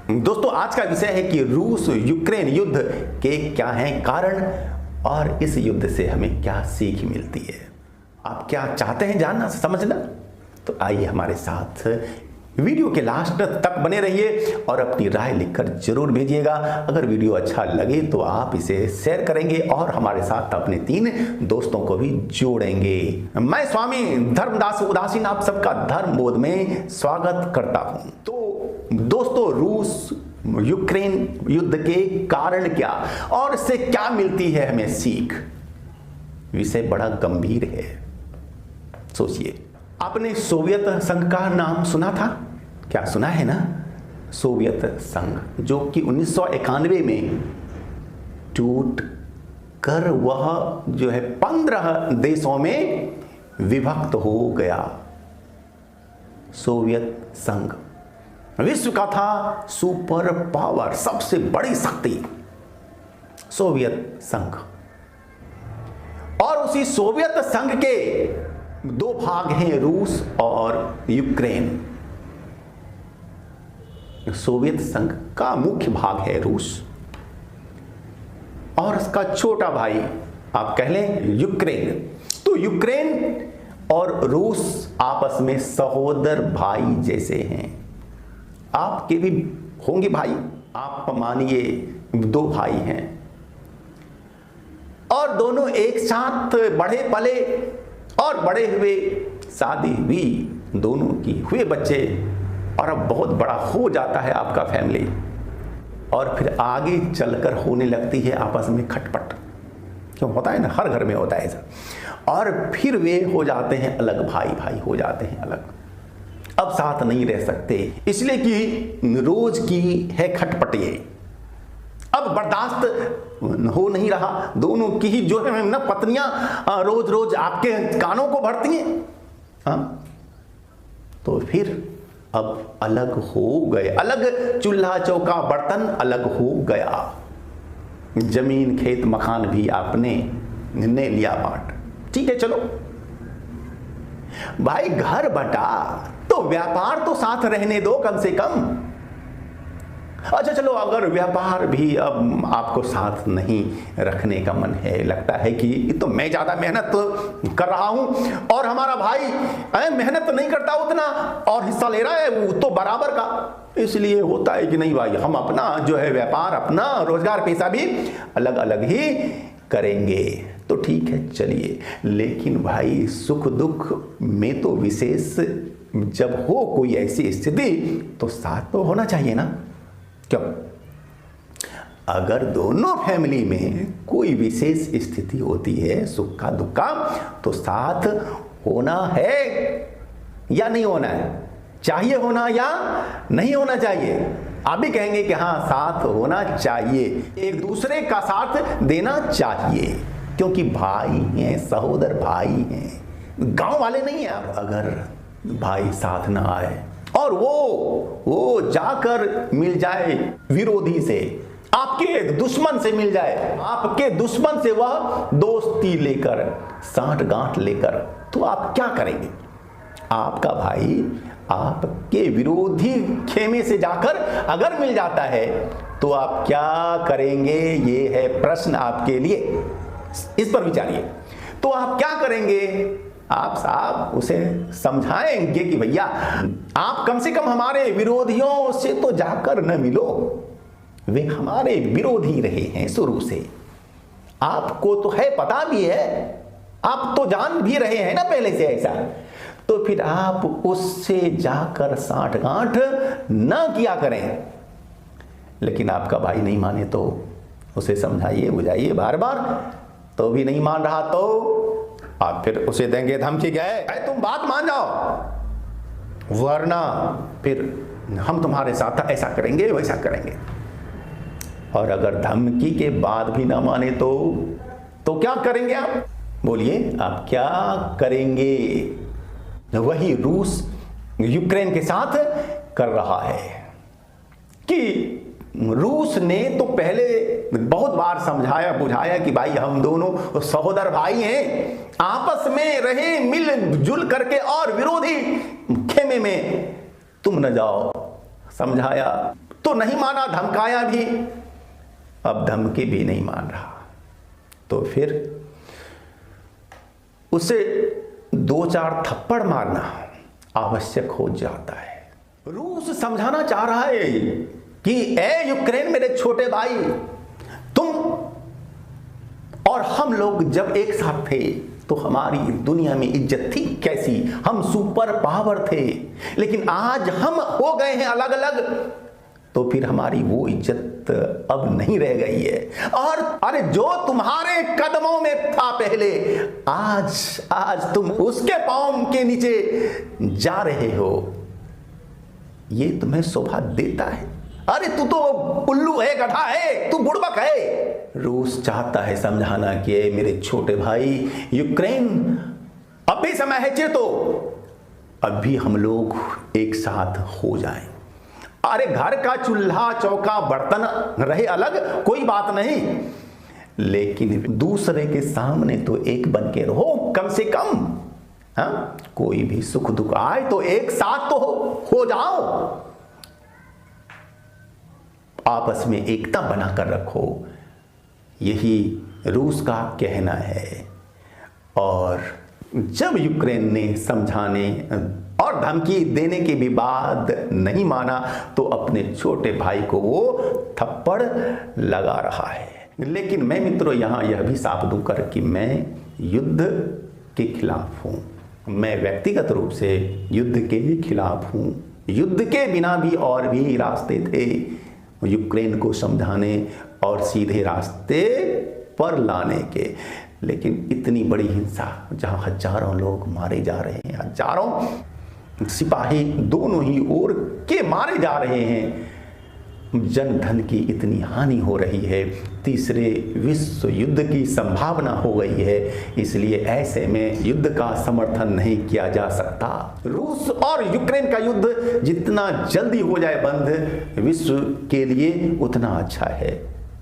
दोस्तों आज का विषय है कि रूस यूक्रेन युद्ध के क्या हैं कारण और इस युद्ध से हमें क्या सीख मिलती है। आप क्या चाहते हैं जानना समझना? तो आइए हमारे साथ वीडियो के लास्ट तक बने रहिए और अपनी राय लिखकर जरूर भेजिएगा। अगर वीडियो अच्छा लगे तो आप इसे शेयर करेंगे और हमारे साथ अपने 3 दोस्तों को भी जोड़ेंगे। मैं स्वामी धर्मदास उदासीन आप सबका धर्म बोध में स्वागत करता हूं। तो दोस्तों रूस यूक्रेन युद्ध के कारण क्या और इससे क्या मिलती है हमें सीख, विषय बड़ा गंभीर है। सोचिए, आपने सोवियत संघ का नाम सुना था? क्या सुना है ना? सोवियत संघ जो कि 1991 में टूट कर वह जो है 15 देशों में विभक्त हो गया। सोवियत संघ विश्व का था सुपर पावर, सबसे बड़ी शक्ति सोवियत संघ। और उसी सोवियत संघ के 2 भाग हैं, रूस और यूक्रेन। सोवियत संघ का मुख्य भाग है रूस और उसका छोटा भाई आप कह लें यूक्रेन। तो यूक्रेन और रूस आपस में सहोदर भाई जैसे हैं। आपके भी होंगे भाई, आप मानिए 2 भाई हैं और दोनों एक साथ बढ़े पले और बड़े हुए, शादी हुई दोनों की, हुए बच्चे और अब बहुत बड़ा हो जाता है आपका फैमिली और फिर आगे चलकर होने लगती है आपस में खटपट। क्यों होता है ना, हर घर में होता है ऐसा। और फिर वे हो जाते हैं अलग, भाई भाई हो जाते हैं अलग, अब साथ नहीं रह सकते इसलिए कि रोज की है खटपट, ये अब बर्दाश्त हो नहीं रहा। दोनों की ही जो है ना पत्नियां रोज रोज आपके कानों को भरती हैं। हाँ, तो फिर अब अलग हो गए, अलग चूल्हा चौका बर्तन अलग हो गया। जमीन खेत मकान भी आपने ने लिया बांट। ठीक है चलो भाई, घर बटा तो व्यापार तो साथ रहने दो कम से कम। अच्छा चलो, अगर व्यापार भी अब आपको साथ नहीं रखने का मन है, लगता है कि तो मैं ज्यादा मेहनत कर रहा हूं और हमारा भाई मेहनत नहीं करता उतना और हिस्सा ले रहा है वो तो बराबर का, इसलिए होता है कि नहीं भाई हम अपना जो है व्यापार, अपना रोजगार पेशा भी अलग अलग ही करेंगे। तो ठीक है चलिए, लेकिन भाई सुख दुख में तो विशेष जब हो कोई ऐसी स्थिति तो साथ तो होना चाहिए ना। क्यों? अगर दोनों फैमिली में कोई विशेष स्थिति होती है, सुख का दुख का, तो साथ होना है या नहीं होना है? चाहिए होना या नहीं होना चाहिए? आप भी कहेंगे कि हाँ साथ होना चाहिए, एक दूसरे का साथ देना चाहिए क्योंकि भाई हैं, सहोदर भाई हैं, गांव वाले नहीं हैं। अगर भाई साथ ना आए और वो जाकर मिल जाए विरोधी से, आपके दुश्मन से मिल जाए, आपके दुश्मन से वह दोस्ती लेकर, साठ गांठ लेकर, तो आप क्या करेंगे? आपका भाई आपके विरोधी खेमे से जाकर अगर मिल जाता है तो आप क्या करेंगे? ये है प्रश्न आपके लिए, इस पर विचारिए। तो आप क्या करेंगे? आप साहब उसे समझाएंगे कि भैया आप कम से कम हमारे विरोधियों से तो जाकर न मिलो, वे हमारे विरोधी रहे हैं शुरू से, आपको तो है, पता भी है, आप तो जान भी रहे हैं ना पहले से ऐसा, तो फिर आप उससे जाकर साठ गांठ न किया करें। लेकिन आपका भाई नहीं माने तो उसे समझाइए बुझाइए बार बार, तो भी नहीं मान रहा तो आप फिर उसे देंगे धमकी, गए तुम बात मान जाओ वरना फिर हम तुम्हारे साथ ऐसा करेंगे वैसा करेंगे। और अगर धमकी के बाद भी ना माने तो क्या करेंगे आप? बोलिए आप क्या करेंगे? वही रूस यूक्रेन के साथ कर रहा है कि रूस ने तो पहले बहुत बार समझाया बुझाया कि भाई हम दोनों सहोदर भाई हैं, आपस में रहे मिलजुल करके और विरोधी खेमे में तुम न जाओ, समझाया तो नहीं माना, धमकाया भी, अब धमकी भी नहीं मान रहा, तो फिर उसे 2-4 थप्पड़ मारना आवश्यक हो जाता है। रूस समझाना चाह रहा है कि ए यूक्रेन मेरे छोटे भाई, तुम और हम लोग जब एक साथ थे तो हमारी दुनिया में इज्जत थी कैसी, हम सुपर पावर थे, लेकिन आज हम हो गए हैं अलग अलग, तो फिर हमारी वो इज्जत अब नहीं रह गई है। और अरे जो तुम्हारे कदमों में था पहले, आज तुम उसके पांव के नीचे जा रहे हो, ये तुम्हें शोभा देता है? अरे तू तो उल्लू है, गधा है, तू बुड़बक है। रूस चाहता है समझाना कि मेरे छोटे भाई यूक्रेन, अब भी समय है, चेतो, अभी हम लोग एक साथ हो जाएं। अरे घर का चूल्हा चौका बर्तन रहे अलग, कोई बात नहीं, लेकिन दूसरे के सामने तो एक बन के रहो कम से कम। हाँ, कोई भी सुख दुख आए तो एक साथ तो हो जाओ, आपस में एकता बनाकर रखो, यही रूस का कहना है। और जब यूक्रेन ने समझाने और धमकी देने के भी बाद नहीं माना, तो अपने छोटे भाई को वो थप्पड़ लगा रहा है। लेकिन मैं मित्रों यहाँ यह भी साफ दूं कर कि मैं युद्ध के खिलाफ हूँ, मैं व्यक्तिगत रूप से युद्ध के खिलाफ हूँ। युद्ध के बिना भी और भी रास्ते थे यूक्रेन को समझाने और सीधे रास्ते पर लाने के, लेकिन इतनी बड़ी हिंसा जहां हजारों लोग मारे जा रहे हैं, हजारों सिपाही दोनों ही ओर के मारे जा रहे हैं, जन धन की इतनी हानि हो रही है, तीसरे विश्व युद्ध की संभावना हो गई है, इसलिए ऐसे में युद्ध का समर्थन नहीं किया जा सकता। रूस और यूक्रेन का युद्ध जितना जल्दी हो जाए बंद, विश्व के लिए उतना अच्छा है।